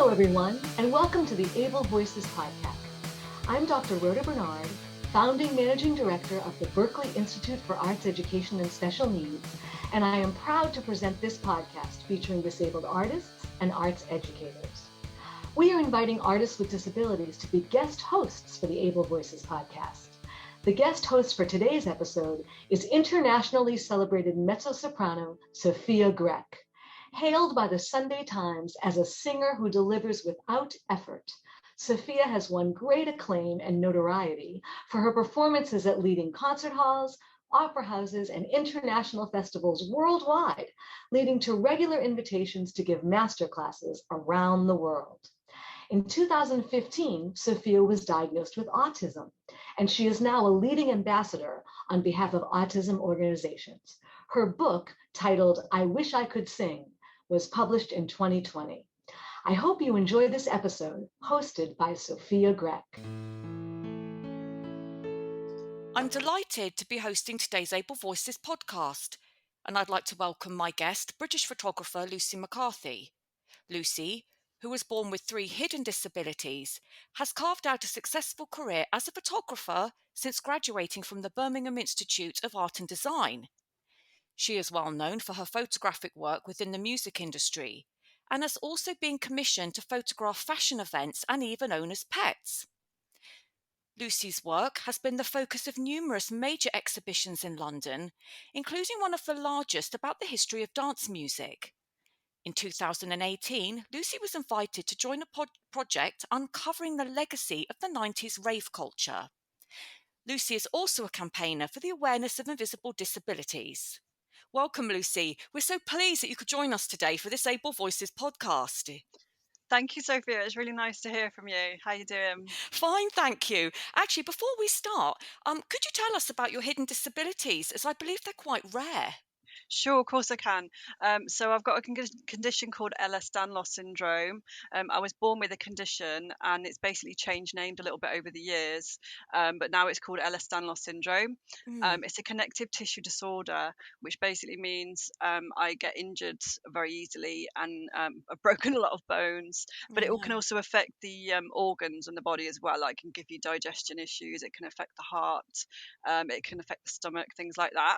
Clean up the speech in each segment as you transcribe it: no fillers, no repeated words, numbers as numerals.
Hello, everyone, and welcome to the Able Voices podcast. I'm Dr. Rhoda Bernard, founding managing director of the Berklee Institute for Arts Education and Special Needs, and I am proud to present this podcast featuring disabled artists and arts educators. We are inviting artists with disabilities to be guest hosts for the Able Voices podcast. The guest host for today's episode is internationally celebrated mezzo-soprano Sophia Grech. Hailed by the Sunday Times as a singer who delivers without effort, Sophia has won great acclaim and notoriety for her performances at leading concert halls, opera houses, and international festivals worldwide, leading to regular invitations to give masterclasses around the world. In 2015, Sophia was diagnosed with autism, and she is now a leading ambassador on behalf of autism organizations. Her book, titled I Wish I Could Sing, was published in 2020. I hope you enjoy this episode, hosted by Sophia Grech. I'm delighted to be hosting today's Able Voices podcast, and I'd like to welcome my guest, British photographer Lucy McCarthy. Lucy, who was born with 3 hidden disabilities, has carved out a successful career as a photographer since graduating from the Birmingham Institute of Art and Design. She is well known for her photographic work within the music industry and has also been commissioned to photograph fashion events and even own as pets. Lucy's work has been the focus of numerous major exhibitions in London, including one of the largest about the history of dance music. In 2018, Lucy was invited to join a project uncovering the legacy of the 90s rave culture. Lucy is also a campaigner for the awareness of invisible disabilities. Welcome, Lucy. We're so pleased that you could join us today for this Able Voices podcast. Thank you, Sophia. It's really nice to hear from you. How you doing? Fine, thank you. Actually, before we start, could you tell us about your hidden disabilities, as I believe they're quite rare? Sure, of course I can. So I've got a condition called Ehlers-Danlos syndrome. I was born with a condition, and it's basically changed named a little bit over the years. But now it's called Ehlers-Danlos syndrome. It's a connective tissue disorder, which basically means I get injured very easily, and I've broken a lot of bones. But it can also affect the organs in the body as well. Like, it can give you digestion issues. It can affect the heart. It can affect the stomach, things like that.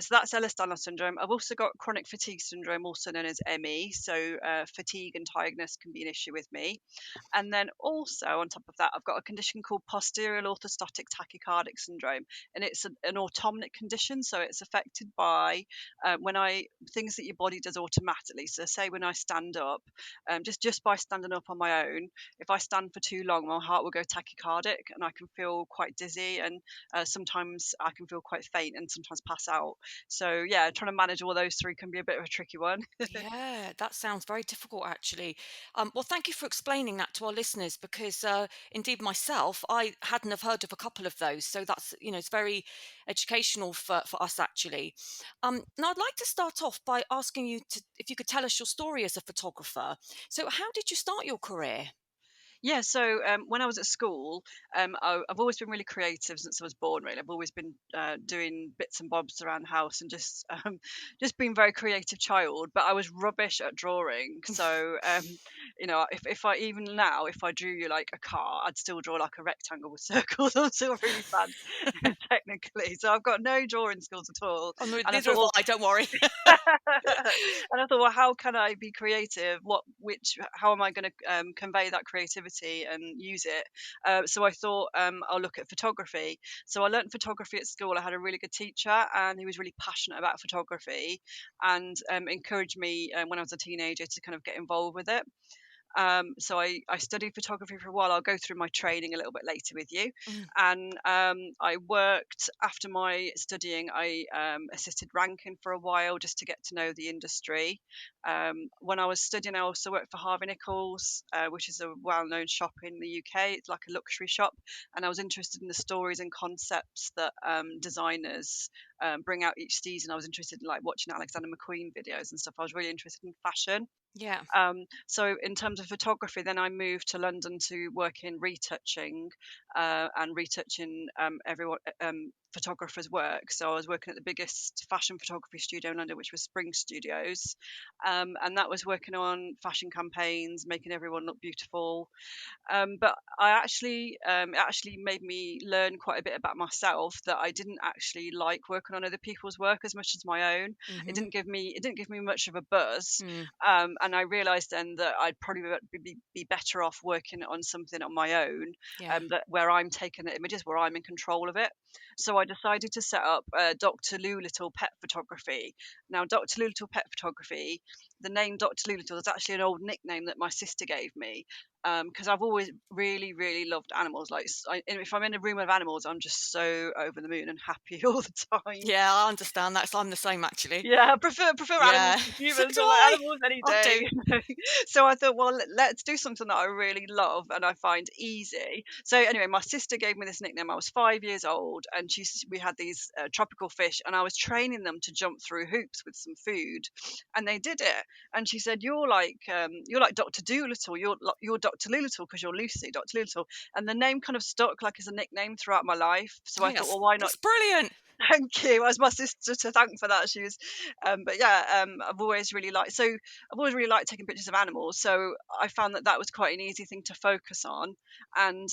So that's Ehlers-Danlos syndrome. I've also got chronic fatigue syndrome, also known as ME. So fatigue and tiredness can be an issue with me. And then also on top of that, I've got a condition called postural orthostatic tachycardic syndrome, and it's an autonomic condition. So it's affected by things that your body does automatically. So say when I stand up, just by standing up on my own, if I stand for too long, my heart will go tachycardic, and I can feel quite dizzy, and sometimes I can feel quite faint and sometimes pass out. So yeah, trying to manage all those 3 can be a bit of a tricky one. Yeah, that sounds very difficult, actually. Well, thank you for explaining that to our listeners, because indeed myself, I hadn't have heard of a couple of those. So that's, it's very educational for us, actually. Now, I'd like to start off by asking you if you could tell us your story as a photographer. So how did you start your career? Yeah, so when I was at school, I've always been really creative since I was born. Really, I've always been doing bits and bobs around the house, and just being a very creative child. But I was rubbish at drawing. So if I even now, if I drew you like a car, I'd still draw like a rectangle with circles. I'm still really bad technically. So I've got no drawing skills at all. Oh, no, And I neither thought, have well, I, don't worry. and I thought, well, how can I be creative? How am I going to convey that creativity and use it? So I thought, I'll look at photography. So I learned photography at school. I had a really good teacher, and he was really passionate about photography, and encouraged me when I was a teenager to kind of get involved with it. So I studied photography for a while. I'll go through my training a little bit later with you. And I worked after my studying. I assisted Rankin for a while just to get to know the industry. When I was studying, I also worked for Harvey Nichols, which is a well-known shop in the UK. It's like a luxury shop, and I was interested in the stories and concepts that designers bring out each season. I was interested in like watching Alexander McQueen videos and stuff. I was really interested in fashion. Yeah. So in terms of photography, then I moved to London to work in retouching and retouching photographer's work. So I was working at the biggest fashion photography studio in London, which was Spring Studios, and that was working on fashion campaigns, making everyone look beautiful. But it actually made me learn quite a bit about myself, that I didn't actually like working on other people's work as much as my own. Mm-hmm. It didn't give me much of a buzz. Mm. And I realised then that I'd probably be better off working on something on my own, Yeah. that where I'm taking the images, where I'm in control of it. So I decided to set up Dr. Loolittle Pet Photography. Now, Dr. Loolittle Pet Photography, the name Dr. Loolittle is actually an old nickname that my sister gave me, because I've always really, really loved animals. Like, if I'm in a room of animals, I'm just so over the moon and happy all the time. Yeah, I understand that. So I'm the same actually. Yeah, I prefer animals Yeah. to So humans. do I like I. animals any I day. do. So I thought, well, let's do something that I really love and I find easy. So anyway, my sister gave me this nickname. I was 5 years old, and we had these tropical fish, and I was training them to jump through hoops with some food, and they did it. And she said, you're like Dr. Doolittle. You're Dr. Loolittle because you're Lucy, Dr. Loolittle. And the name kind of stuck like as a nickname throughout my life. So I Hey, thought, well, why not? that's brilliant. Thank you. As my sister to thank for that. She was, but yeah, I've always really liked taking pictures of animals. So I found that that was quite an easy thing to focus on. And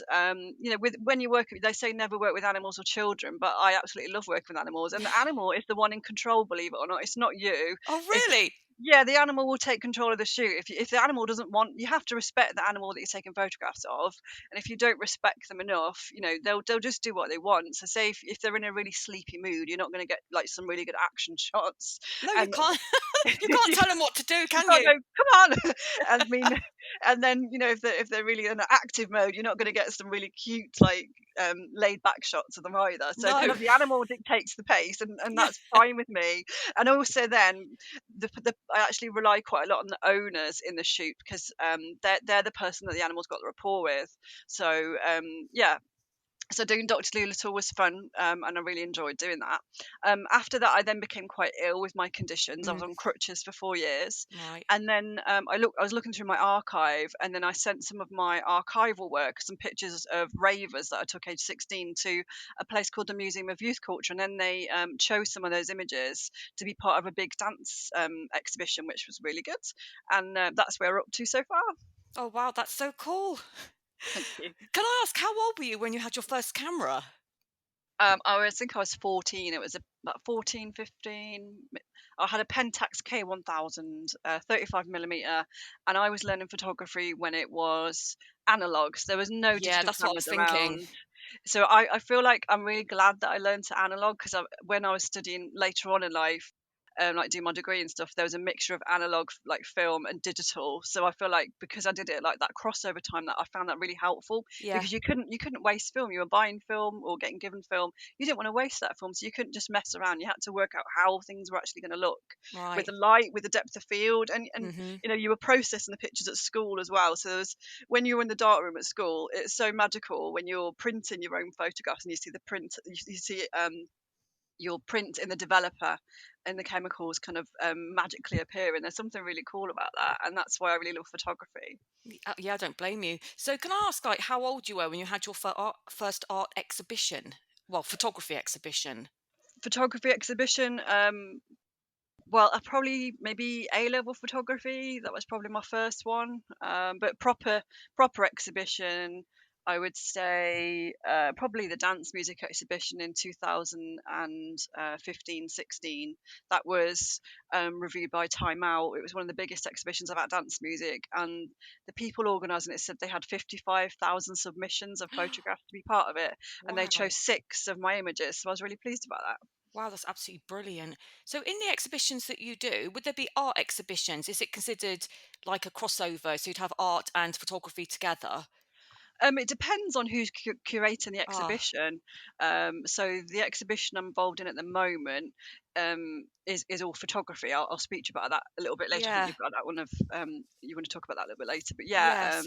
when you work, they say never work with animals or children, but I absolutely love working with animals. And the animal is the one in control, believe it or not. It's not you. Oh, If really? Yeah, the animal will take control of the shoot. If the animal doesn't want, you have to respect the animal that you're taking photographs of. And if you don't respect them enough, they'll just do what they want. So say if they're in a really sleepy mood, you're not going to get like some really good action shots. No, you And can't. You can't tell them what to do, you can can't you? go, come on. I mean, and then if they're really in an active mode, you're not going to get some really cute like laid back shots of them either. So kind No. of the animal dictates the pace, and Yeah. that's fine with me. And also then I actually rely quite a lot on the owners in the shoot, because they're the person that the animal's got the rapport with. So yeah, so doing Dr. Dolittle was fun, and I really enjoyed doing that. After that, I then became quite ill with my conditions. I was Mm, on crutches for 4 years, right. and then I was looking through my archive, and then I sent some of my archival work, some pictures of ravers that I took age 16, to a place called the Museum of Youth Culture, and then they chose some of those images to be part of a big dance exhibition, which was really good, and that's where we're up to so far. Oh, wow, that's so cool. Thank you. Can I ask, how old were you when you had your first camera? Think I was 14. It was about 14, 15. I had a Pentax K1000, 35 millimeter, and I was learning photography when it was analogs. There was no Yeah, digital that's what I was cameras thinking. around. So I feel like I'm really glad that I learned to analog, because when I was studying later on in life, like doing my degree and stuff, there was a mixture of analog, like film, and digital. So I feel like because I did it like that crossover time, that I found that really helpful, Yeah, because you couldn't waste film. You were buying film or getting given film. You didn't want to waste that film, so you couldn't just mess around. You had to work out how things were actually going to look, with right. the light, with the depth of field, and Mm-hmm. you were processing the pictures at school as well. So there was, when you were in the darkroom at school, it's so magical when you're printing your own photographs and you see the print, you see your print in the developer, and the chemicals kind of magically appearing. There's something really cool about that, and that's why I really love photography. Yeah, I don't blame you. So can I ask, like, how old you were when you had your first art exhibition? Well, photography exhibition. Photography exhibition, well, I probably maybe A-level photography. That was probably my first one. But proper exhibition, I would say probably the dance music exhibition in 2015, 16. That was reviewed by Time Out. It was one of the biggest exhibitions about dance music, and the people organising it said they had 55,000 submissions of photographs to be part of it, and they Wow. chose 6 of my images. So I was really pleased about that. Wow, that's absolutely brilliant. So, in the exhibitions that you do, would there be art exhibitions? Is it considered like a crossover? So, you'd have art and photography together? It depends on who's curating the Ah, exhibition. So the exhibition I'm involved in at the moment is all photography. I'll speak to you about that a little bit later. I think yeah, you've got that one of you want to talk about that a little bit later. But yeah, yes.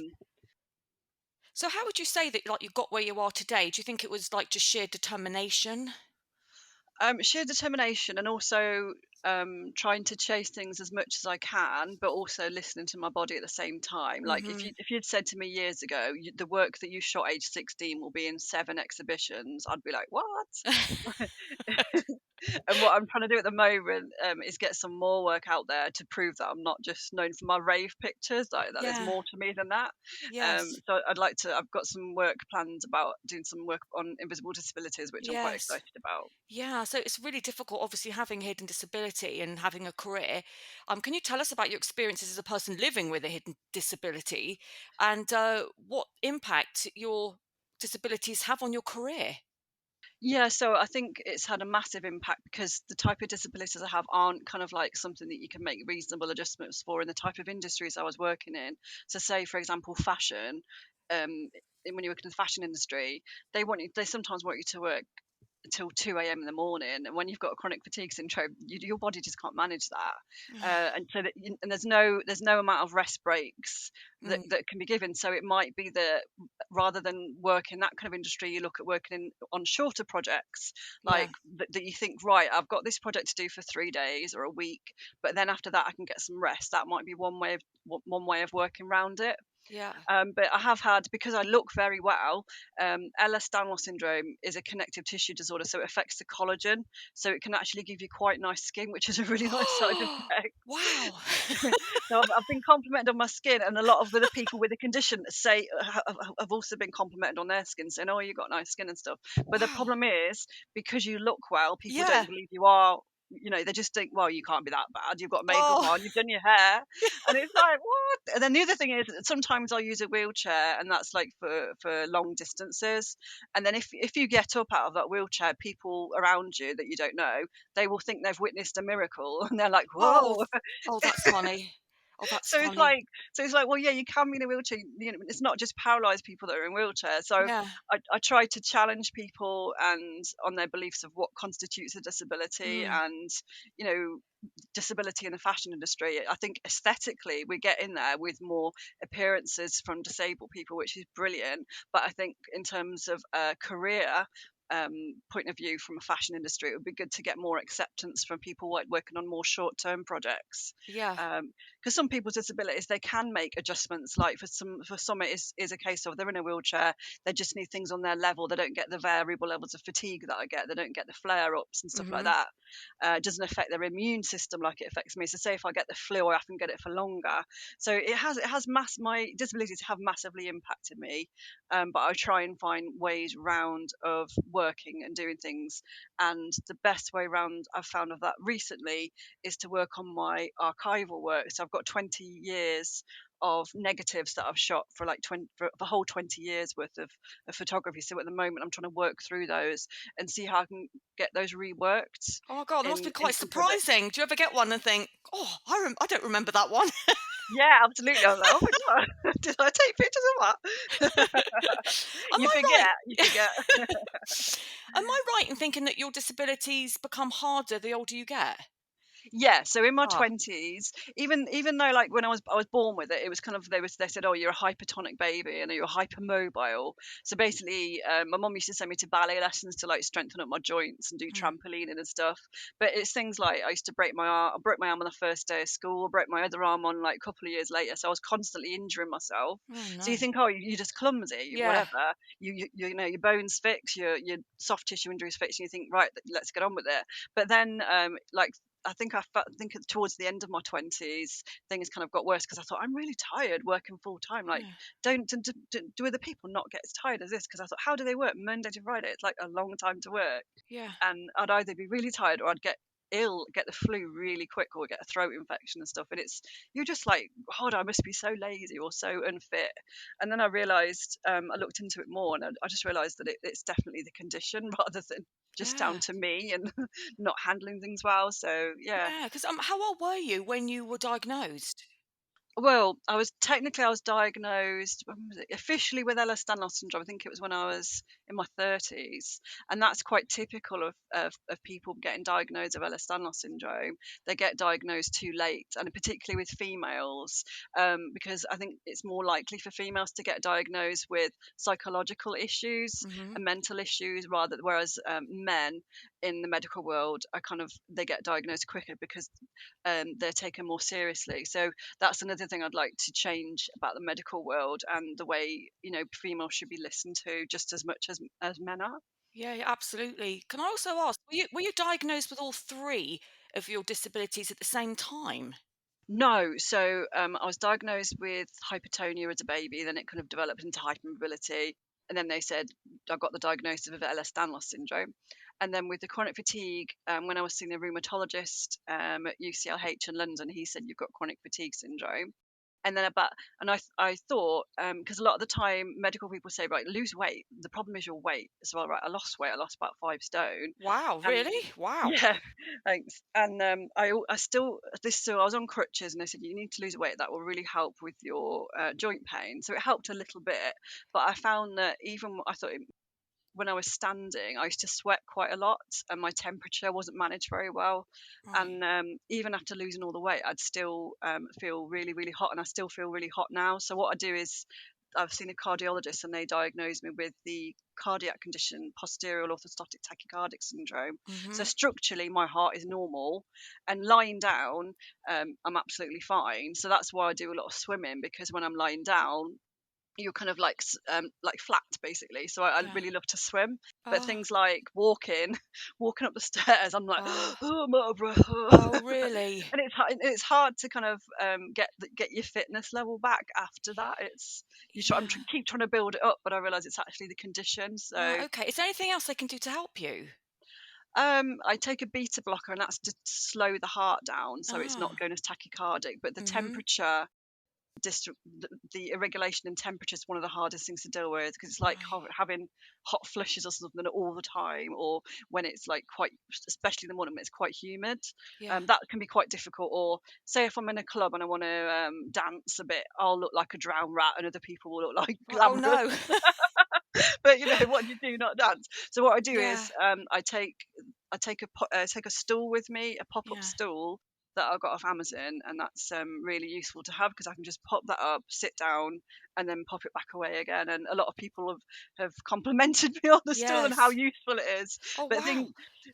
So, how would you say that like you got where you are today? Do you think it was like just sheer determination? Sheer determination, and also trying to chase things as much as I can, but also listening to my body at the same time. Like Hmm. if you'd said to me years ago, the work that you shot age 16 will be in 7 exhibitions, I'd be like, what? And what I'm trying to do at the moment is get some more work out there to prove that I'm not just known for my rave pictures, like that there's Yeah. more to me than that. Yes. So I'd like to. I've got some work planned about doing some work on invisible disabilities, which I'm quite Yes. excited about. Yeah, so it's really difficult, obviously, having a hidden disability and having a career. Can you tell us about your experiences as a person living with a hidden disability and what impact your disabilities have on your career? Yeah, so I think it's had a massive impact because the type of disabilities I have aren't kind of like something that you can make reasonable adjustments for in the type of industries I was working in. So, say for example, fashion. When you work in the fashion industry, they sometimes want you to work till 2 a.m. in the morning, and when you've got a chronic fatigue syndrome, your body just can't manage that. And so that and there's no amount of rest breaks Mm, that can be given. So it might be that rather than work in that kind of industry, you look at working on shorter projects, yeah. like that you think, right, I've got this project to do for 3 days or a week, but then after that I can get some rest. That might be one way of working around it. Yeah. But I have had, because I look very well, Ehlers-Danlos syndrome is a connective tissue disorder, so it affects the collagen. So it can actually give you quite nice skin, which is a really nice side effect. Wow. So I've been complimented on my skin, and a lot of other people with the condition say have also been complimented on their skin, saying, "Oh, you got nice skin and stuff." But the Wow. problem is, because you look well, people Yeah. don't believe you are. They just think, well, you can't be that bad. You've got makeup Oh, on, you've done your hair, and it's like, what? And then the other thing is, sometimes I'll use a wheelchair, and that's like for long distances. And then if you get up out of that wheelchair, people around you that you don't know, they will think they've witnessed a miracle, and they're like, oh, whoa. oh, that's funny. Oh, that's So it's funny. like, well, yeah, you can be in a wheelchair. It's not just paralyzed people that are in wheelchairs. So Yeah. I try to challenge people and on their beliefs of what constitutes a disability, Mm, and you know, disability in the fashion industry. I think aesthetically we get in there with more appearances from disabled people, which is brilliant. But I think in terms of a career point of view from a fashion industry, it would be good to get more acceptance from people like working on more short-term projects. yeah. Because some people's disabilities, they can make adjustments. Like for some it is a case of they're in a wheelchair, they just need things on their level. They don't get the variable levels of fatigue that I get. They don't get the flare-ups and stuff like Hmm. that. It doesn't affect their immune system like it affects me. So say if I get the flu, I often get it for longer. So my disabilities have massively impacted me. But I try and find ways round of working and doing things. And the best way round I've found of that recently is to work on my archival work. So I've got 20 years of negatives that I've shot for like 20 for the whole 20 years worth of photography. So at the moment I'm trying to work through those and see how I can get those reworked Oh my God, that must be in quite some projects. surprising. Do you ever get one and think, oh, I don't remember that one? Yeah, absolutely. I was like, oh my god, did I take pictures of that? Am You I forget, right? you forget. Am I right in thinking that your disabilities become harder the older you get? Yeah, so in my Ah. 20s, even though like when I was born with it, it was kind of they said, "Oh, you're a hypertonic baby and you're hypermobile." So basically, my mum used to send me to ballet lessons to like strengthen up my joints and do Mm. trampolining and stuff. But it's things like I used to break my arm. I broke my arm on the first day of school. I broke my other arm on like a couple of years later. So I was constantly injuring myself. Oh So no. you think, oh, you're just clumsy, Yeah. whatever. Your bones fix, your soft tissue injuries fix, and you think, right, let's get on with it. But then, like I think towards the end of my 20s, things kind of got worse because I thought I'm really tired working full time. Like, Yeah. do other people not get as tired as this? Because I thought, how do they work Monday to Friday? It's like a long time to work, Yeah. and I'd either be really tired or I'd get ill, get the flu really quick, or get a throat infection and stuff. And you're just like, God, I must be so lazy or so unfit. And then I realised, I looked into it more, and I just realised that it's definitely the condition rather than just down Yeah. to me and not handling things well. So yeah. Yeah. Because how old were you when you were diagnosed? Well, I was diagnosed, when was it? Officially with Ehlers-Danlos syndrome. I think it was when I was in my 30s, and that's quite typical of people getting diagnosed with Ehlers-Danlos syndrome. They get diagnosed too late, and particularly with females, because I think it's more likely for females to get diagnosed with psychological issues Hmm. and mental issues, whereas men in the medical world are they get diagnosed quicker because they're taken more seriously. So that's another thing I'd like to change about the medical world and the way females should be listened to just as much as men are. Yeah, yeah, absolutely. Can I also ask, were you diagnosed with all three of your disabilities at the same time? No, so I was diagnosed with hypertonia as a baby, then it kind of developed into hypermobility, and then they said I got the diagnosis of Ehlers-Danlos syndrome. And then with the chronic fatigue, when I was seeing the rheumatologist at UCLH in London, he said you've got chronic fatigue syndrome. And then I thought, because a lot of the time medical people say, right, lose weight. The problem is your weight as well, right? I lost weight. I lost about 5 stone, Wow, and really? Wow. yeah, thanks. And I still this so I was on crutches, and they said you need to lose weight. That will really help with your joint pain. So it helped a little bit, but I found that when I was standing, I used to sweat quite a lot, and my temperature wasn't managed very well. Right. And even after losing all the weight, I'd still feel really, really hot, and I still feel really hot now. So what I do is, I've seen a cardiologist, and they diagnosed me with the cardiac condition, postural orthostatic tachycardic syndrome. So Hmm. structurally, my heart is normal, and lying down, I'm absolutely fine. So that's why I do a lot of swimming, because when I'm lying down, you're kind of like flat basically. So I Yeah. really love to swim, but Oh, things like walking walking up the stairs, I'm like, oh, oh, I'm out of breath. oh, really? And it's hard to kind of get your fitness level back after that. Yeah. Keep trying to build it up, but I realize it's actually the condition. So Right. Okay. Is there anything else they can do to help you? I take a beta blocker, and that's to slow the heart down so it's not Ah. going as tachycardic, but the Mm-hmm. temperature the irregulation in temperature is one of the hardest things to deal with, because it's like Right. having hot flushes or something all the time, or when it's like quite, especially in the morning when it's quite humid. Yeah. That can be quite difficult. Or say if I'm in a club and I want to dance a bit, I'll look like a drowned rat and other people will look like Right. Oh glamorous. no. But what do you do, not dance? So what I do Yeah. is I take a stool with me, a pop-up Yeah. stool that I got off Amazon, and that's really useful to have, because I can just pop that up, sit down, and then pop it back away again. And a lot of people have complimented me on the stool and how Yes. useful it is. Oh But wow.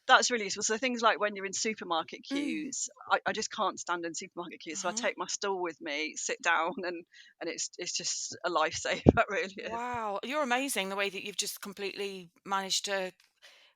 that's really useful. So things like when you're in supermarket Mm. queues, I just can't stand in supermarket queues, so I Uh-huh. take my stool with me, sit down, and it's just a lifesaver. It really is. Wow. You're amazing the way that you've just completely managed to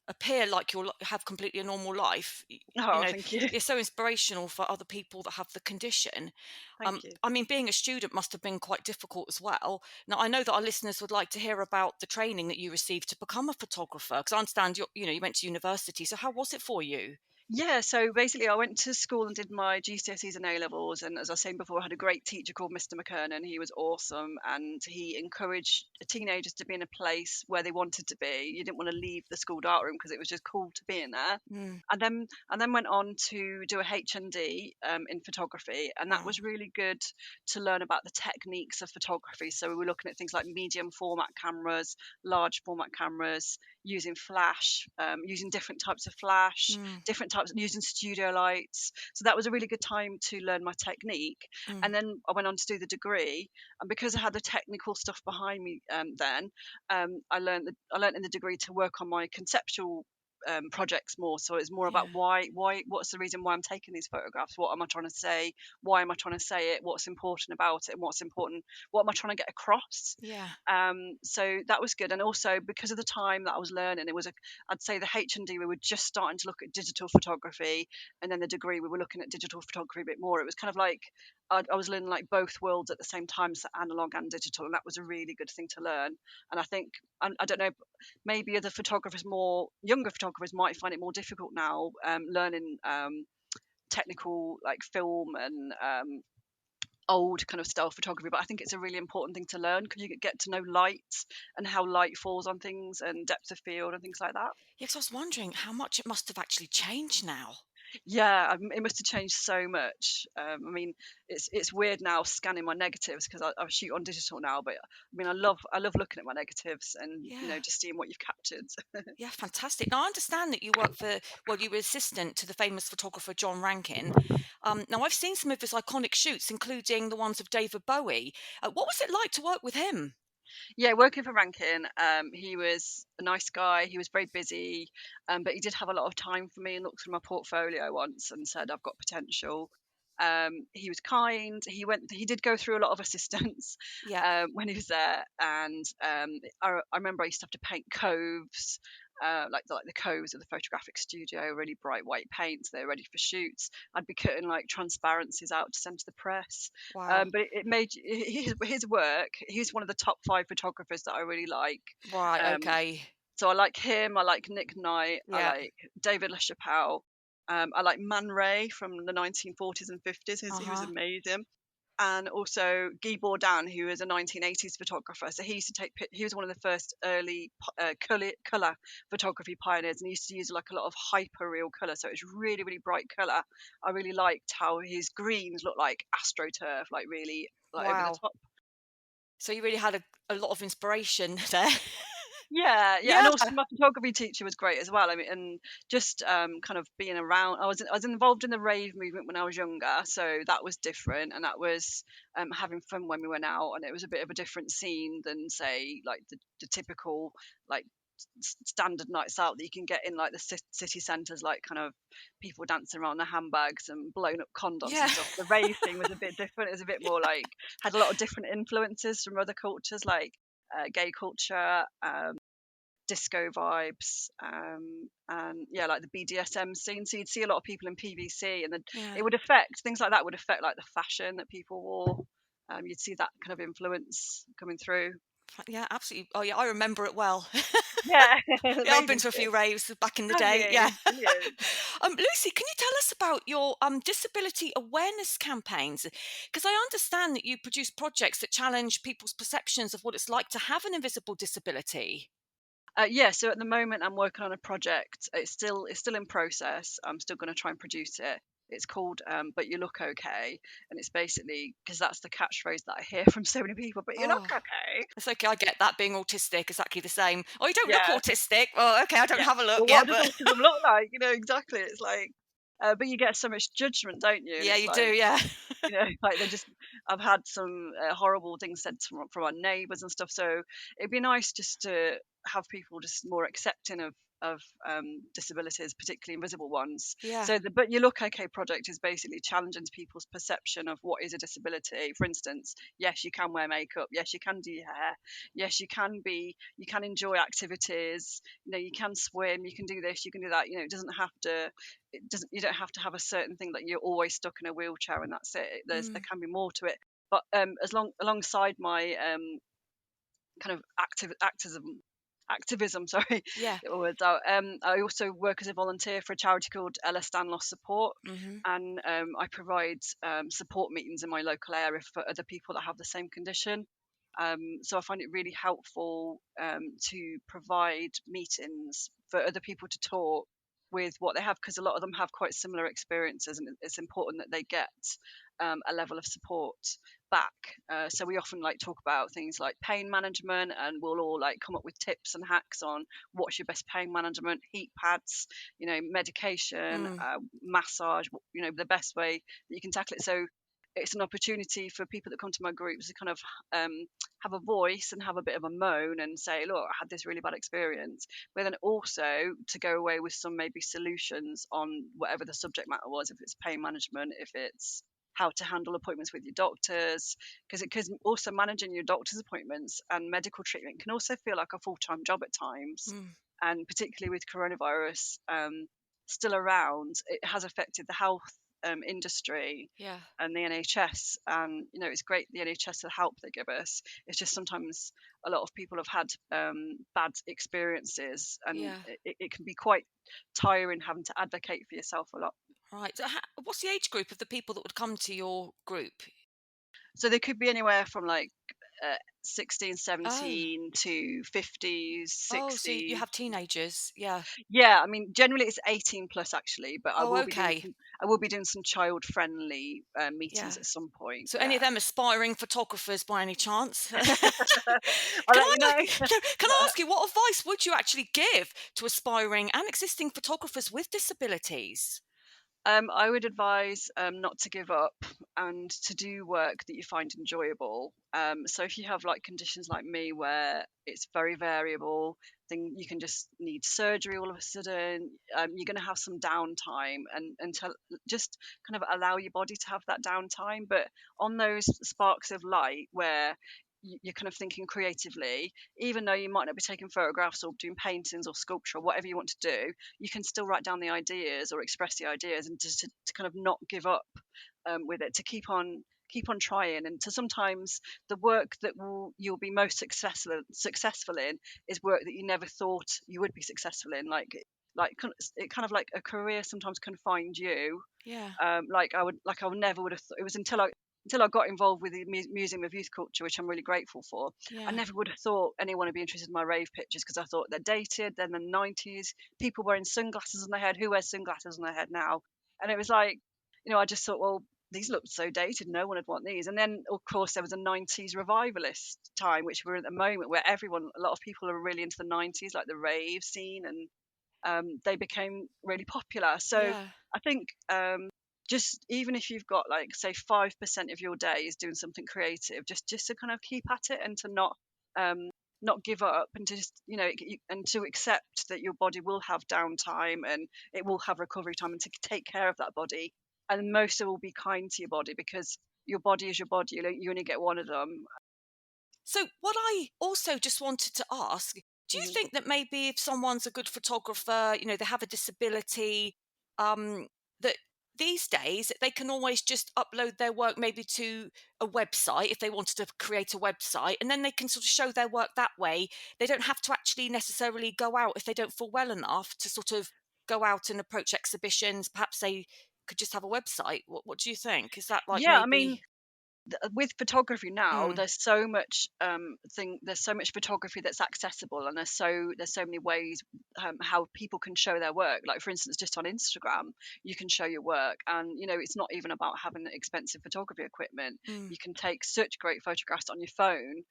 appear like have completely a normal life. You Oh, know, thank you. you're so inspirational for other people that have the condition. Thank you. I mean, being a student must have been quite difficult as well. Now, I know that our listeners would like to hear about the training that you received to become a photographer, because I understand you went to university. So how was it for you? Yeah, so basically, I went to school and did my GCSEs and A levels. And as I was saying before, I had a great teacher called Mr. McKernan. He was awesome, and he encouraged teenagers to be in a place where they wanted to be. You didn't want to leave the school darkroom because it was just cool to be in there. Mm, And then went on to do a HND in photography, and that wow. was really good to learn about the techniques of photography. So we were looking at things like medium format cameras, large format cameras, using flash, using different types of flash, Mm, different types using studio lights. So that was a really good time to learn my technique. mm, And then I went on to do the degree, and because I had the technical stuff behind me, then I learned in the degree to work on my conceptual projects more. So it's more yeah. about what's the reason why I'm taking these photographs? What am I trying to say? Why am I trying to say it? What's important about it? And what am I trying to get across? Yeah. So that was good. And also because of the time that I was learning, I'd say the H&D, we were just starting to look at digital photography, and then the degree we were looking at digital photography a bit more. It was kind of like I was learning like both worlds at the same time, so analog and digital, and that was a really good thing to learn. And I think, I don't know, maybe other photographers, more younger photographers, might find it more difficult now, learning technical like film and old kind of style photography. But I think it's a really important thing to learn, because you get to know light and how light falls on things and depth of field and things like that. Yes, I was wondering how much it must have actually changed now. Yeah, it must have changed so much. I mean, it's weird now scanning my negatives because I shoot on digital now. But I mean, I love looking at my negatives and Yeah. just seeing what you've captured. Yeah, fantastic. Now, I understand that you work for, well, you were assistant to the famous photographer John Rankin. Now, I've seen some of his iconic shoots, including the ones of David Bowie. What was it like to work with him? Yeah, working for Rankin, he was a nice guy. He was very busy, but he did have a lot of time for me and looked through my portfolio once and said, "I've got potential." He was kind. He did go through a lot of assistance Yeah. when he was there, and I remember I used to have to paint coves. Like the coves of the photographic studio, really bright white paints. They're ready for shoots. I'd be cutting like transparencies out to send to the press. Wow. But it made his work. He's one of the top 5 photographers that I really like. Right. Um, Okay. so I like him. I like Nick Knight. I Yeah. like David LaChapelle. I like Man Ray from the 1940s and 50s. He was Uh-huh. amazing. And also Guy Bourdin, who was a 1980s photographer. So he used to he was one of the first early color photography pioneers, and he used to use like a lot of hyper real color. So it was really, really bright color. I really liked how his greens looked like astroturf, like really like over the Wow. top. So you really had a lot of inspiration there. Yeah, yeah, and Yeah. also my photography teacher was great as well. I mean, and just kind of being around. I was involved in the rave movement when I was younger, so that was different, and that was having fun when we went out, and it was a bit of a different scene than say like the typical like standard nights out that you can get in like the city centres, like kind of people dancing around their handbags and blown up condoms Yeah. and stuff. The rave thing was a bit different. It was a bit more like had a lot of different influences from other cultures, like gay culture, disco vibes, and yeah, like the BDSM scene. So you'd see a lot of people in PVC, and then Yeah. it would affect things like that. Would affect like the fashion that people wore. You'd see that kind of influence coming through. Yeah, absolutely. Oh, yeah, I remember it well. Yeah, Yeah, I've been amazing to a few stuff. raves back in the Have day. Yeah. you? Brilliant. Lucy, can you tell us about your disability awareness campaigns? Because I understand that you produce projects that challenge people's perceptions of what it's like to have an invisible disability. Yeah, so at the moment I'm working on a project. It's still in process. I'm still going to try and produce it. It's called "But You Look Okay," and it's basically because that's the catchphrase that I hear from so many people. But you look Oh, okay. it's okay. I get that being autistic, exactly the same. Oh, you don't look Yeah, autistic. Well, okay, I don't yeah. have a look Well, yet, what does but autism look like? Exactly. It's like, but you get so much judgment, don't you? And yeah, it's you do. like, Yeah. like they just. I've had some horrible things said from our neighbours and stuff. So it'd be nice just to have people just more accepting of disabilities, particularly invisible ones. Yeah. So the "But You Look Okay" project is basically challenging people's perception of what is a disability. For instance, yes, you can wear makeup. Yes, you can do your hair. Yes, you can enjoy activities. You can swim. You can do this. You can do that. You don't have to have a certain thing that you're always stuck in a wheelchair and that's it. There Mm, can be more to it. But alongside my kind of activism, sorry, yeah. get my words out. I also work as a volunteer for a charity called Ehlers-Danlos Support, Hmm. and I provide support meetings in my local area for other people that have the same condition. So I find it really helpful to provide meetings for other people to talk with what they have, because a lot of them have quite similar experiences, and it's important that they get a level of support back. So we often like talk about things like pain management, and we'll all like come up with tips and hacks on what's your best pain management, heat pads, medication, Mm, massage, the best way that you can tackle it. So it's an opportunity for people that come to my groups to kind of have a voice and have a bit of a moan and say, look, I had this really bad experience, but then also to go away with some maybe solutions on whatever the subject matter was, if it's pain management, if it's how to handle appointments with your doctors, because also managing your doctor's appointments and medical treatment can also feel like a full-time job at times, mm, and particularly with coronavirus still around, it has affected the health industry yeah. and the NHS. And it's great, the NHS, the help they give us. It's just sometimes a lot of people have had bad experiences, and Yeah. it can be quite tiring having to advocate for yourself a lot. Right. So what's the age group of the people that would come to your group? So they could be anywhere from like 16, Oh, 17 to 50s, oh, so you 60s. have teenagers. Yeah. Yeah, I mean, generally it's 18 plus actually, but Oh, okay. I will be doing some child friendly meetings Yeah. at some point. So any of Yeah. them aspiring photographers by any chance? Can I'll let I you know. can I ask you what advice would you actually give to aspiring and existing photographers with disabilities? I would advise not to give up and to do work that you find enjoyable. So if you have like conditions like me where it's very variable, then you can just need surgery all of a sudden. You're going to have some downtime and to just kind of allow your body to have that downtime. But on those sparks of light where you're kind of thinking creatively, even though you might not be taking photographs or doing paintings or sculpture or whatever you want to do, you can still write down the ideas or express the ideas and just to kind of not give up with it, to keep on trying, and to sometimes the work that you'll be most successful in is work that you never thought you would be successful in, it kind of like a career sometimes can find you. Yeah. I would never would have it was until I got involved with the Museum of Youth Culture, which I'm really grateful for. I Yeah. never would have thought anyone would be interested in my rave pictures because I thought they're dated. Then the 90s, people wearing sunglasses on their head. Who wears sunglasses on their head now? And it was like, I just thought, well, these looked so dated. No one would want these. And then, of course, there was a 90s revivalist time, which we're at the moment, where a lot of people are really into the 90s, like the rave scene, and they became really popular. So Yeah. I think just even if you've got like say 5% of your day is doing something creative, just to kind of keep at it and to not give up, and to just and to accept that your body will have downtime and it will have recovery time, and to take care of that body, and most of all be kind to your body, because your body is your body. You only get one of them. So, what I also just wanted to ask, do you Mhm. think that maybe if someone's a good photographer, they have a disability, um, that these days they can always just upload their work maybe to a website if they wanted to create a website, and then they can sort of show their work that way? They don't have to actually necessarily go out if they don't feel well enough to sort of go out and approach exhibitions. Perhaps they could just have a website. What do you think? Is that like Yeah, I mean, maybe? with photography now, Mm, there's so much photography that's accessible, and there's so many ways how people can show their work. Like for instance, just on Instagram, you can show your work, and it's not even about having expensive photography equipment. mm, You can take such great photographs on your phone.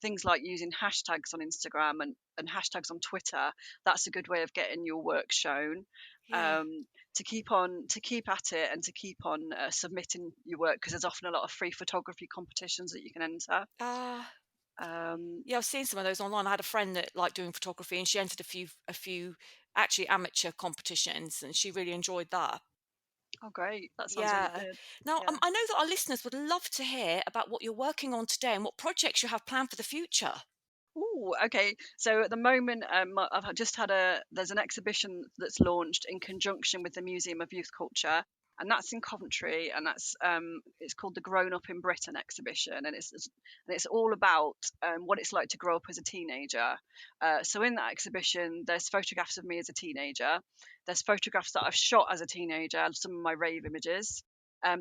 Things like using hashtags on Instagram and hashtags on Twitter. That's a good way of getting your work shown. yeah. Um, to keep at it and to keep on submitting your work, because there's often a lot of free photography competitions that you can enter. Ah. um, Yeah, I've seen some of those online. I had a friend that liked doing photography, and she entered a few actually amateur competitions, and she really enjoyed that. oh great, that sounds really Yeah. good. Now, Yeah. I know that our listeners would love to hear about what you're working on today and what projects you have planned for the future. Ooh, okay. So at the moment, just had there's an exhibition that's launched in conjunction with the Museum of Youth Culture, and that's in Coventry, and it's called the Grown Up in Britain exhibition, and it's all about what it's like to grow up as a teenager. So in that exhibition, there's photographs of me as a teenager. There's photographs that I've shot as a teenager, some of my rave images.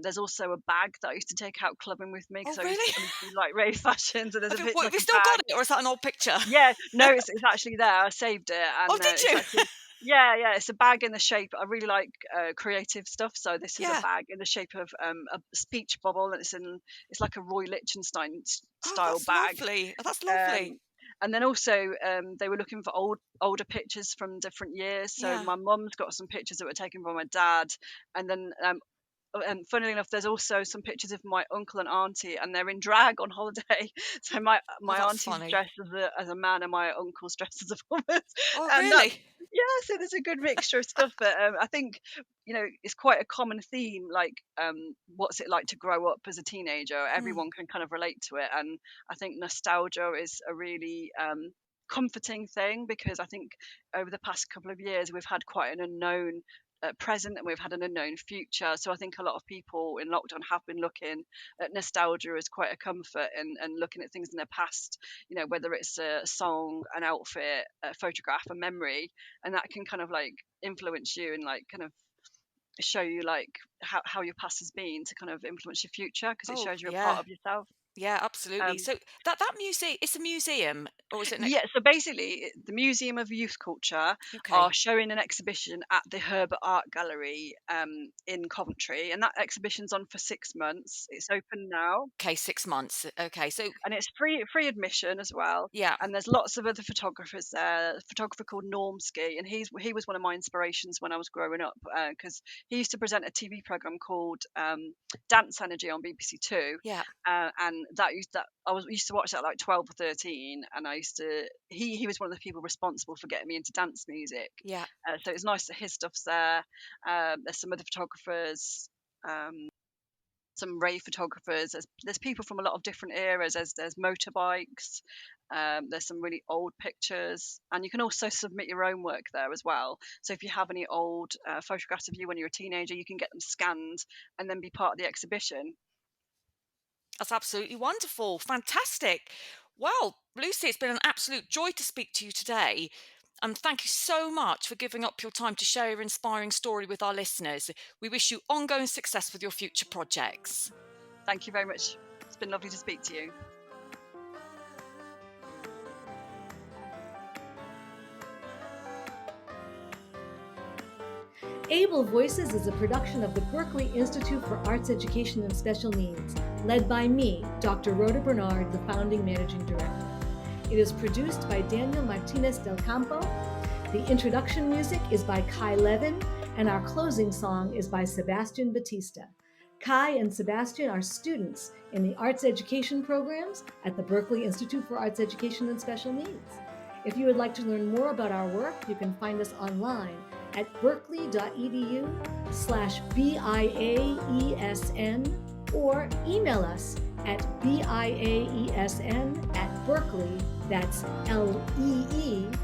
There's also a bag that I used to take out clubbing with me Oh, because really? I used to do like rave fashions. So there's Have a you, bit what, have like you a still got bag. it, or is that an old picture? Yeah, no, it's actually there. I saved it, Oh, and did it's you? actually yeah, it's a bag in the shape. I really like creative stuff, so this is a Yeah. bag in the shape of a speech bubble, and it's like a Roy Lichtenstein Oh, style that's bag. lovely. Oh, that's lovely. Um, and then also they were looking for older pictures from different years. So Yeah. my mum's got some pictures that were taken by my dad, and then and funnily enough, there's also some pictures of my uncle and auntie, and they're in drag on holiday. So Oh, my that's auntie's funny. dressed as a man, and my uncle's dressed as a woman, Oh, and that really? yeah. So there's a good mixture of stuff. But I think it's quite a common theme. Like, what's it like to grow up as a teenager? Mm, Everyone can kind of relate to it, and I think nostalgia is a really comforting thing, because I think over the past couple of years we've had quite an unknown present, and we've had an unknown future. So I think a lot of people in lockdown have been looking at nostalgia as quite a comfort, and looking at things in their past, whether it's a song, an outfit, a photograph, a memory, and that can kind of like influence you and like kind of show you like how your past has been, to kind of influence your future, because it oh, shows you're a part yeah. of yourself. Yeah, absolutely. Um, So that museum, it's a museum, or is it Yeah, so basically, the Museum of Youth Culture are okay. showing an exhibition at the Herbert Art Gallery in Coventry, and that exhibition's on for 6 months. It's open now, Okay, 6 months. Okay, so and it's free admission as well. yeah, And there's lots of other photographers there. A photographer called Normsky, and he was one of my inspirations when I was growing up because he used to present a TV program called Dance Energy on BBC Two, yeah, and that I was used to watch that like 12 or 13, and I used to he was one of the people responsible for getting me into dance music. yeah. So it's nice that his stuff's there. There's some other photographers. Um, some rave photographers. There's people from a lot of different eras. There's motorbikes. There's some really old pictures, and you can also submit your own work there as well. So if you have any old photographs of you when you're a teenager, you can get them scanned and then be part of the exhibition. That's absolutely wonderful. Fantastic. Well, Lucy, it's been an absolute joy to speak to you today. And thank you so much for giving up your time to share your inspiring story with our listeners. We wish you ongoing success with your future projects. Thank you very much. It's been lovely to speak to you. Able Voices is a production of the Berklee Institute for Arts Education and Special Needs, led by me, Dr. Rhoda Bernard, the founding managing director. It is produced by Daniel Martinez del Campo. The introduction music is by Kai Levin, and our closing song is by Sebastian Batista. Kai and Sebastian are students in the arts education programs at the Berklee Institute for Arts Education and Special Needs. If you would like to learn more about our work, you can find us online at berklee.edu/BIAESN or email us at BIAESN@berklee, that's LEE.edu.